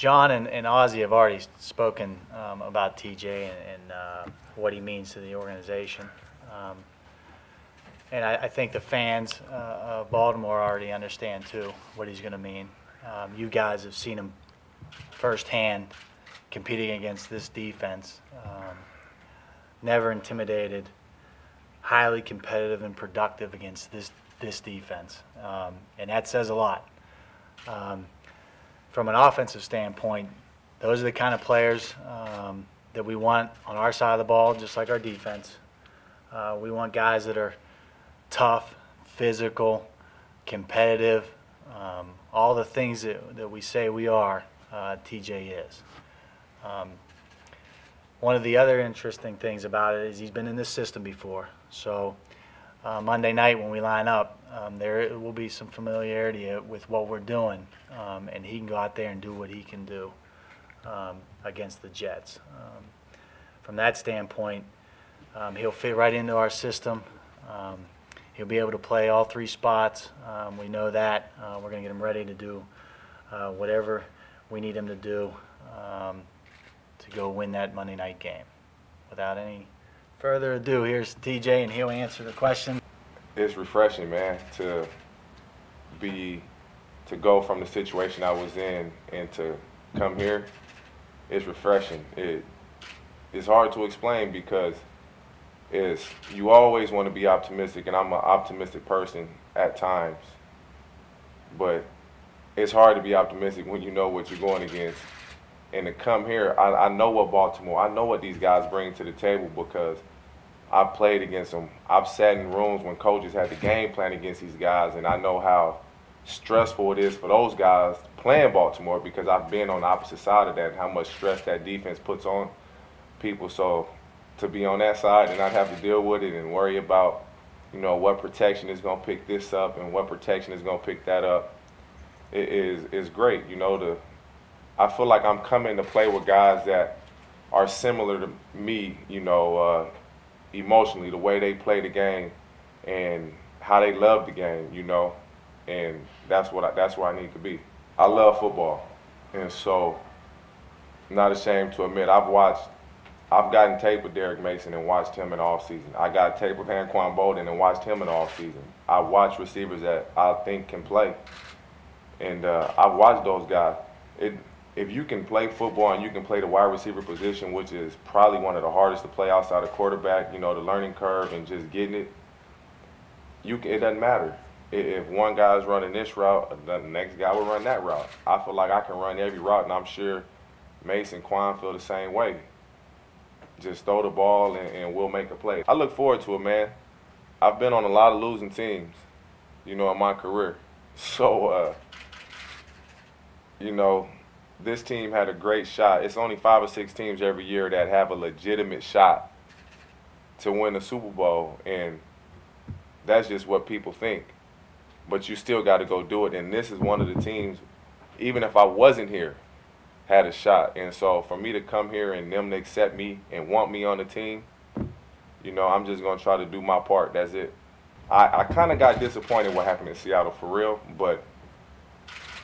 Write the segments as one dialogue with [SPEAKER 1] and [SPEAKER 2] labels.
[SPEAKER 1] John and Ozzie have already spoken about TJ and what he means to the organization. And I think the fans of Baltimore already understand, too, what he's going to mean. You guys have seen him firsthand competing against this defense. Never intimidated, highly competitive and productive against this defense. And that says a lot. From an offensive standpoint, those are the kind of players that we want on our side of the ball, just like our defense. We want guys that are tough, physical, competitive, all the things that we say we are, TJ is. One of the other interesting things about it is he's been in this system before. So Monday night when we line up, there will be some familiarity with what we're doing, and he can go out there and do what he can do against the Jets. From that standpoint, he'll fit right into our system. He'll be able to play all three spots. We know that. We're going to get him ready to do whatever we need him to do to go win that Monday night game. Without any further ado, here's TJ, and he'll answer the question.
[SPEAKER 2] It's refreshing, man, to go from the situation I was in and to come here. It's refreshing. It's hard to explain because you always want to be optimistic, and I'm an optimistic person at times. But it's hard to be optimistic when you know what you're going against. And to come here, I know what Baltimore, I know what these guys bring to the table because I've played against them. I've sat in rooms when coaches had the game plan against these guys, and I know how stressful it is for those guys playing Baltimore because I've been on the opposite side of that and how much stress that defense puts on people. So to be on that side and not have to deal with it and worry about, what protection is going to pick this up and what protection is going to pick that up, it is great. I feel like I'm coming to play with guys that are similar to me, emotionally, the way they play the game and how they love the game, and that's where I need to be. I love football, and so I'm not ashamed to admit I've gotten tape with Derek Mason and watched him in the offseason. I got tape with Anquan Boldin and watched him in the offseason. I watch receivers that I think can play, and I've watched those guys. If you can play football and you can play the wide receiver position, which is probably one of the hardest to play outside of quarterback, the learning curve and just getting it, it doesn't matter. If one guy's running this route, the next guy will run that route. I feel like I can run every route, and I'm sure Mason, Quan feel the same way. Just throw the ball and we'll make a play. I look forward to it, man. I've been on a lot of losing teams, in my career. So, this team had a great shot. It's only 5 or 6 teams every year that have a legitimate shot to win the Super Bowl, and that's just what people think. But you still got to go do it, and this is one of the teams, even if I wasn't here, had a shot. And so for me to come here and them to accept me and want me on the team, I'm just going to try to do my part. That's it. I kind of got disappointed what happened in Seattle for real, but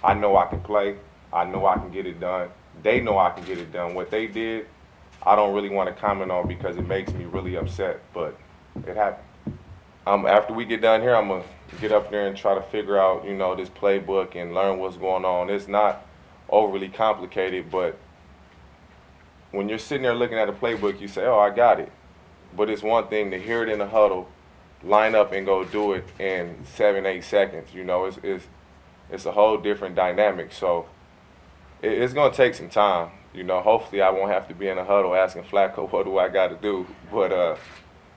[SPEAKER 2] I know I can play. I know I can get it done. They know I can get it done. What they did, I don't really want to comment on because it makes me really upset, but it happened. After we get done here, I'm going to get up there and try to figure out, this playbook and learn what's going on. It's not overly complicated, but when you're sitting there looking at a playbook, you say, oh, I got it. But it's one thing to hear it in the huddle, line up and go do it in 7, 8 seconds. It's a whole different dynamic. So it's going to take some time. Hopefully I won't have to be in a huddle asking Flacco, what do I got to do? But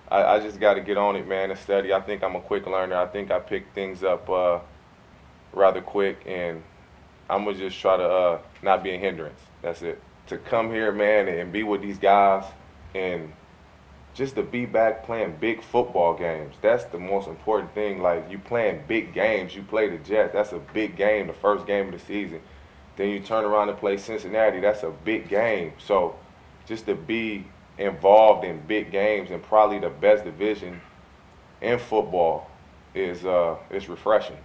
[SPEAKER 2] I just got to get on it, man, and study. I think I'm a quick learner. I think I pick things up rather quick, and I'm going to just try to not be a hindrance. That's it. To come here, man, and be with these guys and just to be back playing big football games, that's the most important thing. Like, you playing big games. You play the Jets. That's a big game, the first game of the season. Then you turn around and play Cincinnati. That's a big game. So just to be involved in big games and probably the best division in football is refreshing.